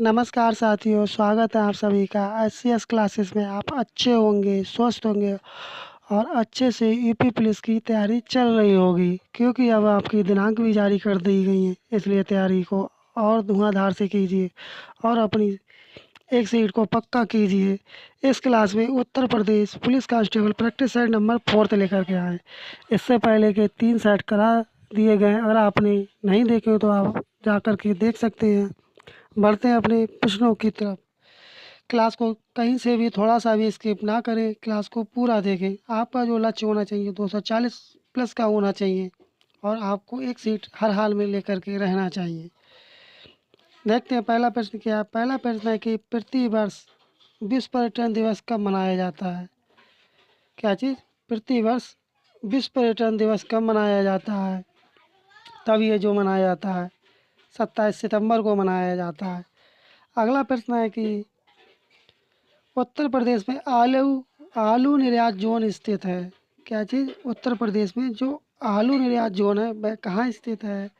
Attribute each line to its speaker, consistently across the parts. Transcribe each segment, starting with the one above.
Speaker 1: नमस्कार साथियों, स्वागत है आप सभी का एससीएस क्लासेस में। आप अच्छे होंगे, स्वस्थ होंगे और अच्छे से यूपी पुलिस की तैयारी चल रही होगी, क्योंकि अब आपकी दिनांक भी जारी कर दी गई है। इसलिए तैयारी को और धुआंधार से कीजिए और अपनी एक सीट को पक्का कीजिए। इस क्लास में Uttar Pradesh police constable practice set number 4 लेकर के आए। इससे पहले के 3 सेट करा दिए गए हैं। अगर आपने नहीं देखे हो तो आप जा कर के देख सकते हैं। बढ़ते हैं अपने प्रश्नों की तरफ। क्लास को कहीं से भी थोड़ा सा भी स्किप ना करें, क्लास को पूरा देखें। आपका जो लक्ष्य होना चाहिए 240 प्लस का होना चाहिए और आपको एक सीट हर हाल में लेकर के रहना चाहिए। देखते हैं पहला प्रश्न क्या है। पहला प्रश्न है कि प्रति वर्ष विश्व पर्यटन दिवस कब मनाया जाता है? क्या चीज़? प्रति वर्ष विश्व पर्यटन दिवस कब मनाया जाता है? तब ये जो मनाया जाता है 27 सितंबर को मनाया जाता है। अगला प्रश्न है कि उत्तर प्रदेश में आलू आलू निर्यात जोन स्थित है। क्या चीज़? उत्तर प्रदेश में जो आलू निर्यात जोन है वह कहाँ स्थित है?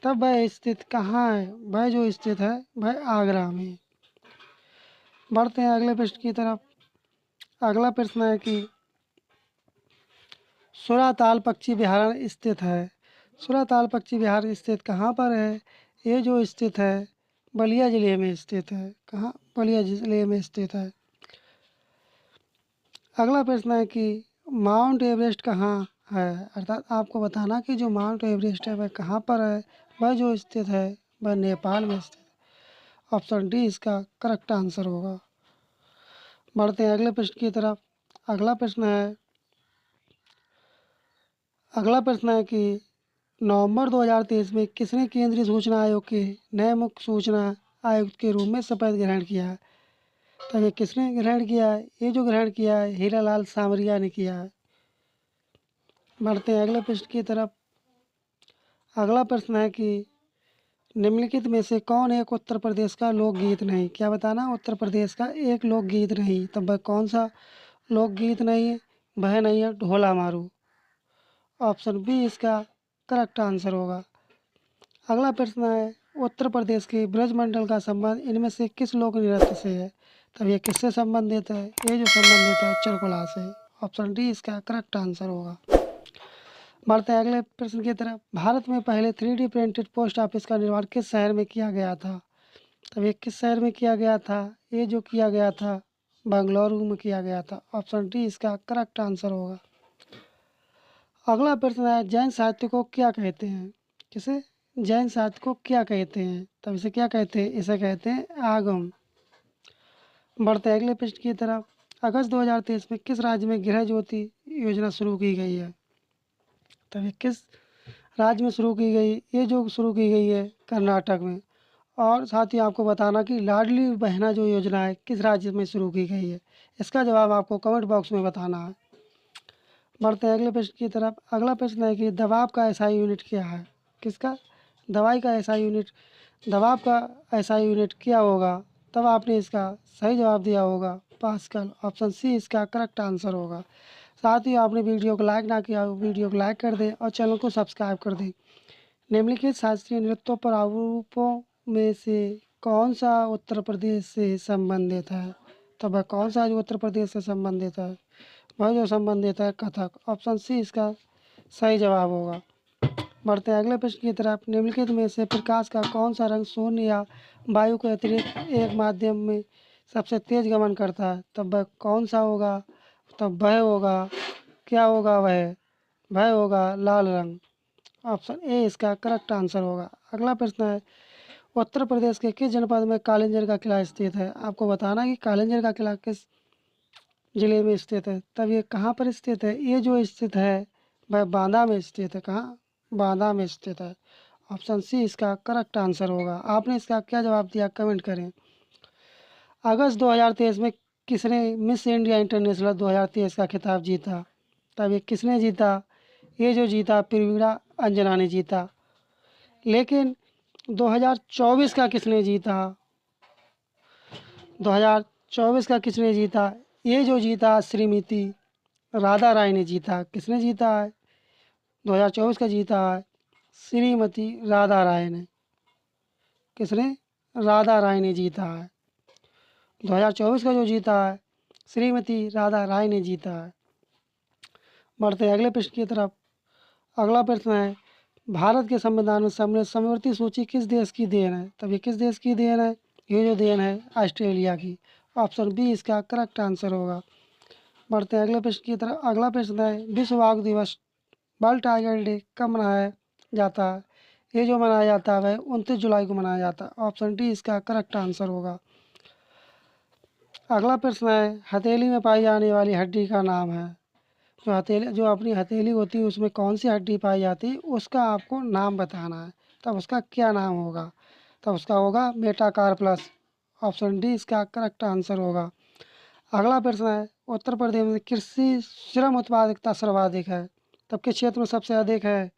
Speaker 1: तब वह स्थित कहाँ है? वह जो स्थित है वह आगरा में। बढ़ते हैं अगले प्रश्न की तरफ। अगला प्रश्न है कि सुराताल पक्षी विहार स्थित है। सुराताल पक्षी विहार स्थित कहाँ पर है? ये जो स्थित है बलिया जिले में स्थित है। कहाँ? बलिया जिले में स्थित है। अगला प्रश्न है कि माउंट एवरेस्ट कहाँ है? अर्थात आपको बताना कि जो माउंट एवरेस्ट है वह कहाँ पर है। वह जो स्थित है वह नेपाल में स्थित है। ऑप्शन डी इसका करेक्ट आंसर होगा। बढ़ते हैं अगले प्रश्न की तरफ। अगला प्रश्न है कि नवंबर 2023 में किसने केंद्रीय सूचना आयोग के नए मुख्य सूचना आयुक्त के रूप में शपथ ग्रहण किया है? तो ये किसने ग्रहण किया है? ये जो ग्रहण किया है हीरालाल सामरिया ने किया है। बढ़ते हैं अगले प्रश्न की तरफ। अगला प्रश्न है कि निम्नलिखित में से कौन एक उत्तर प्रदेश का लोकगीत नहीं? क्या बताना? उत्तर प्रदेश का एक लोकगीत नहीं। तब वह कौन सा लोकगीत नहीं है? वह नहीं है ढोला मारू। ऑप्शन बी इसका करेक्ट आंसर होगा। अगला प्रश्न है उत्तर प्रदेश के ब्रजमंडल का संबंध इनमें से किस लोक नृत्य से है? तब ये किससे संबंधित है? ये जो संबंधित है चरकुला से। ऑप्शन डी इसका करेक्ट आंसर होगा। बढ़ते हैं अगले प्रश्न की तरफ। भारत में पहले 3D प्रिंटेड पोस्ट ऑफिस का निर्माण किस शहर में किया गया था? तब ये किस शहर में किया गया था? ये जो किया गया था बेंगलुरु में किया गया था। ऑप्शन डी इसका करेक्ट आंसर होगा। अगला प्रश्न है जैन साहित्य को क्या कहते हैं? किसे? जैन साहित्य को क्या कहते हैं? तब इसे क्या कहते हैं? इसे कहते हैं आगम। बढ़ते हैं अगले प्रश्न की तरफ। अगस्त 2023 में किस राज्य में गृह ज्योति योजना शुरू की गई है? तब ये किस राज्य में शुरू की गई? ये जो शुरू की गई है कर्नाटक में। और साथ ही आपको बताना कि लाडली बहना जो योजना है किस राज्य में शुरू की गई है? इसका जवाब आपको कमेंट बॉक्स में बताना है। बढ़ते हैं अगले प्रश्न की तरफ। अगला प्रश्न है कि दबाव का एसआई यूनिट क्या है? किसका? दवाई का एसआई यूनिट। दबाव का एसआई यूनिट क्या होगा? तब आपने इसका सही जवाब दिया होगा पास्कल। ऑप्शन सी इसका करेक्ट आंसर होगा। साथ ही आपने वीडियो को लाइक ना किया हो वीडियो को लाइक कर दें और चैनल को सब्सक्राइब कर दें। निम्नलिखित शास्त्रीय नृत्यों प्रारूपों में से कौन सा उत्तर प्रदेश से संबंधित है? तो वह कौन सा जो उत्तर प्रदेश से संबंधित है? वह जो संबंधित है कथक। ऑप्शन सी इसका सही जवाब होगा। बढ़ते हैं अगले प्रश्न की तरफ। निम्नलिखित में से प्रकाश का कौन सा रंग शून्य या वायु के अतिरिक्त एक माध्यम में सबसे तेज गमन करता है? तब वह कौन सा होगा? तब वह होगा, क्या होगा वह होगा लाल रंग। ऑप्शन ए इसका करेक्ट आंसर होगा। अगला प्रश्न है उत्तर प्रदेश के किस जनपद में कालिंजर का किला स्थित है? आपको बताना कि कालिंजर का किला किस जिले में स्थित है। तब ये कहाँ पर स्थित है? ये जो स्थित है वह बांदा में स्थित है। कहाँ? बांदा में स्थित है। ऑप्शन सी इसका करेक्ट आंसर होगा। आपने इसका क्या जवाब दिया कमेंट करें। अगस्त 2023 में किसने मिस इंडिया इंटरनेशनल 2023 का खिताब जीता? तब ये किसने जीता? ये जो जीता प्रवीणा अंजना ने जीता। लेकिन 2024 का किसने जीता? 2024 का किसने जीता? ये जो जीता श्रीमती राधा राय ने जीता। किसने जीता है? 2024 का जीता है श्रीमती राधा राय ने। किसने? राधा राय ने जीता है। 2024 का जो जीता है श्रीमती राधा राय ने जीता है। बढ़ते हैं अगले प्रश्न की तरफ। अगला प्रश्न है, भारत के संविधान में सम्मिलित समवर्ती सूची किस देश की देन है? तब ये किस देश की देन है? ये जो देन है ऑस्ट्रेलिया की। ऑप्शन बी इसका करेक्ट आंसर होगा। बढ़ते हैं अगले प्रश्न की तरफ। अगला प्रश्न है, विश्व बाघ दिवस वर्ल्ड टाइगर डे कब मनाया जाता है? ये जो मनाया जाता है 29 जुलाई को मनाया जाता है। ऑप्शन डी इसका करेक्ट आंसर होगा। अगला प्रश्न है, हथेली में पाई जाने वाली हड्डी का नाम है। जो अपनी हथेली होती है उसमें कौन सी हड्डी पाई जाती है उसका आपको नाम बताना है। तब उसका क्या नाम होगा? तब उसका होगा मेटाकार्पस। ऑप्शन डी इसका करेक्ट आंसर होगा। अगला प्रश्न है, उत्तर प्रदेश में कृषि श्रम उत्पादकता सर्वाधिक है, तब किस क्षेत्र में सबसे अधिक है?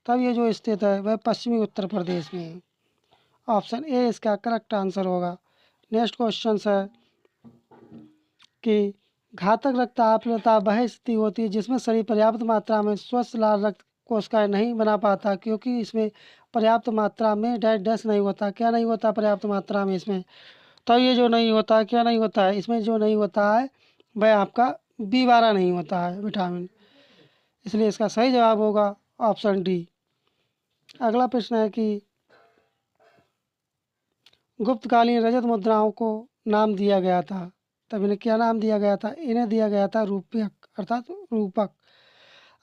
Speaker 1: तब ये जो स्थित है वह पश्चिमी उत्तर प्रदेश में है। ऑप्शन ए इसका करेक्ट आंसर होगा। नेक्स्ट क्वेश्चन है कि घातक रक्तचाप वह स्थिति होती है जिसमें शरीर पर्याप्त मात्रा में स्वस्थ लाल रक्त कोशिकाएं नहीं बना पाता, क्योंकि इसमें पर्याप्त मात्रा में डैश नहीं होता। क्या नहीं होता पर्याप्त मात्रा में इसमें? तो ये जो नहीं होता, क्या नहीं होता है इसमें? जो नहीं होता है वह आपका B12 नहीं होता है विटामिन, इसलिए इसका सही जवाब होगा ऑप्शन डी। अगला प्रश्न है कि गुप्तकालीन रजत मुद्राओं को नाम दिया गया था, तब इन्हें क्या नाम दिया गया था? इन्हें दिया गया था रूपक अर्थात रूपक।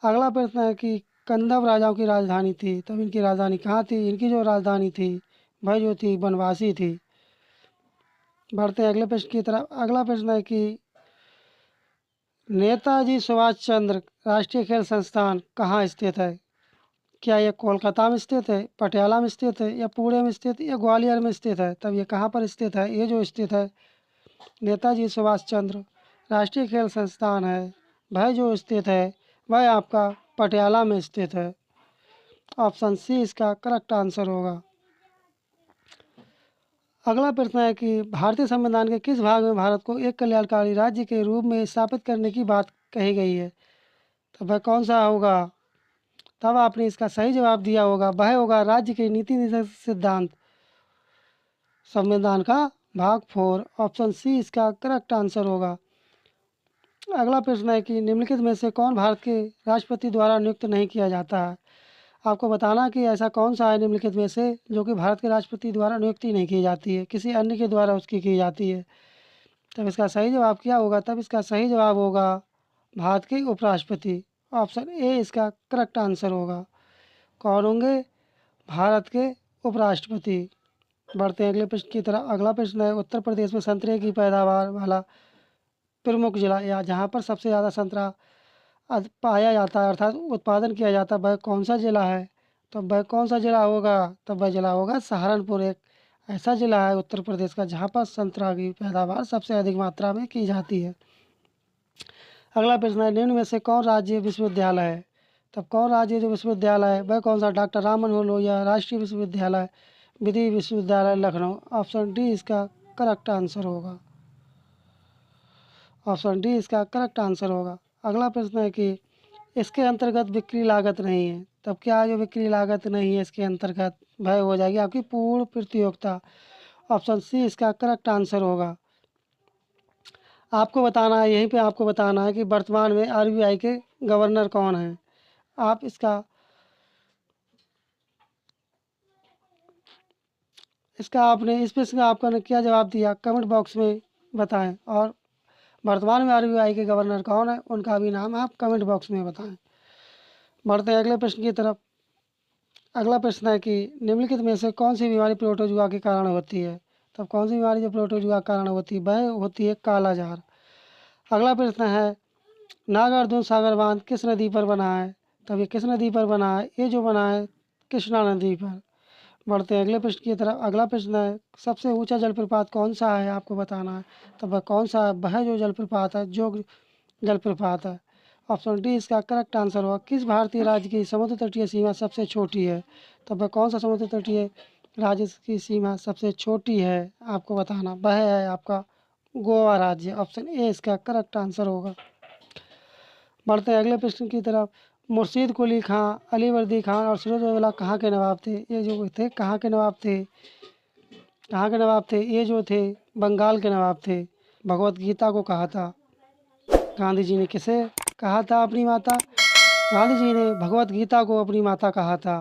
Speaker 1: अगला प्रश्न है कि कंदव राजाओं की राजधानी थी, तब इनकी राजधानी कहाँ थी? इनकी जो राजधानी थी वह जो थी बनवासी थी। बढ़ते हैं अगले प्रश्न की तरफ। अगला प्रश्न है कि नेताजी सुभाष चंद्र राष्ट्रीय खेल संस्थान कहाँ स्थित है? क्या यह कोलकाता में स्थित है, पटियाला में स्थित है, या पुणे में स्थित है, या ग्वालियर में स्थित है? तब ये कहाँ पर स्थित है? ये जो स्थित है नेताजी सुभाष चंद्र राष्ट्रीय खेल संस्थान है वह जो स्थित है वह आपका पटियाला में स्थित है। ऑप्शन सी इसका करेक्ट आंसर होगा। अगला प्रश्न है कि भारतीय संविधान के किस भाग में भारत को एक कल्याणकारी राज्य के रूप में स्थापित करने की बात कही गई है? तो वह कौन सा होगा? तब आपने इसका सही जवाब दिया होगा, वह होगा राज्य के नीति निर्देशक सिद्धांत संविधान का भाग 4। ऑप्शन सी इसका करेक्ट आंसर होगा। अगला प्रश्न है कि निम्नलिखित में से कौन भारत के राष्ट्रपति द्वारा नियुक्त नहीं किया जाता है? आपको बताना कि ऐसा कौन सा है निम्नलिखित में से जो कि भारत के राष्ट्रपति द्वारा नियुक्ति नहीं की जाती है, किसी अन्य के द्वारा उसकी की जाती है। तब इसका सही जवाब क्या होगा? तब इसका सही जवाब होगा भारत के उपराष्ट्रपति। ऑप्शन ए इसका करेक्ट आंसर होगा। कौन होंगे? भारत के उपराष्ट्रपति। बढ़ते हैं अगले प्रश्न की तरफ। अगला प्रश्न है, उत्तर प्रदेश में संतरे की पैदावार वाला प्रमुख जिला या जहाँ पर सबसे ज़्यादा संतरा पाया जाता है अर्थात उत्पादन किया जाता है वह कौन सा जिला है? तो वह कौन सा जिला होगा? तब वह जिला होगा सहारनपुर। एक ऐसा जिला है उत्तर प्रदेश का जहाँ पर संतरा की पैदावार सबसे अधिक मात्रा में की जाती है। अगला प्रश्न है, निम्न में से कौन राज्य विश्वविद्यालय है? तब कौन राज्य जो विश्वविद्यालय है वह कौन सा? डॉक्टर राम मनोहर लोहिया राष्ट्रीय विश्वविद्यालय, विधि विश्वविद्यालय लखनऊ। ऑप्शन डी इसका करेक्ट आंसर होगा। ऑप्शन डी इसका करेक्ट आंसर होगा। अगला प्रश्न है कि इसके अंतर्गत बिक्री लागत नहीं है, तब क्या जो बिक्री लागत नहीं है इसके अंतर्गत वह हो जाएगी आपकी पूर्ण प्रतियोगिता। ऑप्शन सी इसका करेक्ट आंसर होगा। आपको बताना है, यहीं पे आपको बताना है कि वर्तमान में RBI के गवर्नर कौन हैं। आप इसका आपने इस प्रश्न का आपका क्या जवाब दिया कमेंट बॉक्स में बताएं, और वर्तमान में RBI के गवर्नर कौन है उनका भी नाम आप कमेंट बॉक्स में बताएं। बढ़ते हैं अगले प्रश्न की तरफ। अगला प्रश्न है कि निम्नलिखित में से कौन सी बीमारी प्रोटोजुआ के कारण होती है? तब कौन सी बीमारी जो प्रोटोजुआ के कारण होती है वह होती है कालाजार। अगला प्रश्न है, नागार्जुन सागर बांध किस नदी पर बना है? तब ये किस नदी पर बना है? ये जो बना है कृष्णा नदी पर। बढ़ते हैं अगले प्रश्न की तरफ। अगला प्रश्न है, सबसे ऊंचा जलप्रपात कौन सा है आपको बताना है। तब वह कौन सा है? वह जो जलप्रपात है जोग जलप्रपात है। ऑप्शन डी इसका करेक्ट आंसर होगा। किस भारतीय राज्य की समुद्र तटीय सीमा सबसे छोटी है? तब वह कौन सा समुद्र तटीय राज्य की सीमा सबसे छोटी है आपको बताना, वह है आपका गोवा राज्य। ऑप्शन ए इसका करेक्ट आंसर होगा। बढ़ते हैं अगले प्रश्न की तरफ। मुर्शीद कुली खां, अली वर्दी खान और सूरजउदौला कहाँ के नवाब थे? ये जो थे कहाँ के नवाब थे? कहाँ के नवाब थे? ये जो थे बंगाल के नवाब थे। भगवत गीता को कहा था गांधी जी ने, किसे कहा था अपनी माता? गांधी जी ने भगवत गीता को अपनी माता कहा था।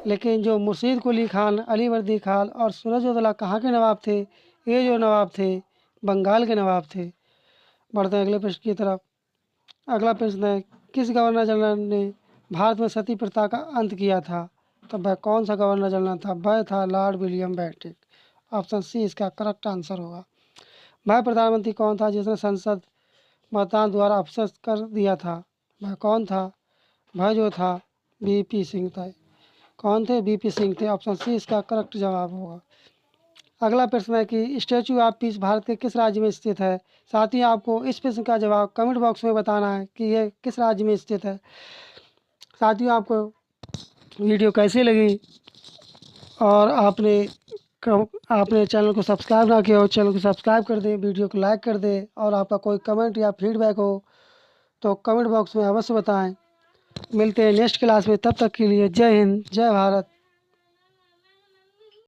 Speaker 1: लेकिन जो मुर्शीद कुली खान, अली वर्दी खान और सूरजउदौला कहाँ के नवाब थे? ये जो नवाब थे बंगाल के नवाब थे। बढ़ते हैं अगले प्रश्न की तरफ। अगला प्रश्न है, किस गवर्नर जनरल ने भारत में सती प्रथा का अंत किया था? तो वह कौन सा गवर्नर जनरल था? वह था Lord William Bentinck. Option C इसका करेक्ट आंसर होगा। वह प्रधानमंत्री कौन था जिसने संसद मतदान द्वारा अपसर कर दिया था? वह कौन था? वह जो था बीपी सिंह था। कौन थे? बीपी सिंह थे। ऑप्शन सी इसका करेक्ट जवाब होगा। अगला प्रश्न है कि स्टैचू ऑफ पीस भारत के किस राज्य में स्थित है? साथियों, आपको इस प्रश्न का जवाब कमेंट बॉक्स में बताना है कि यह किस राज्य में स्थित है। साथियों, आपको वीडियो कैसी लगी और आपने चैनल को सब्सक्राइब ना किया हो, चैनल को सब्सक्राइब कर दें, वीडियो को लाइक कर दें और आपका कोई कमेंट या फीडबैक हो तो कमेंट बॉक्स में अवश्य बताएं। मिलते हैं नेक्स्ट क्लास में, तब तक के लिए जय हिंद, जय भारत।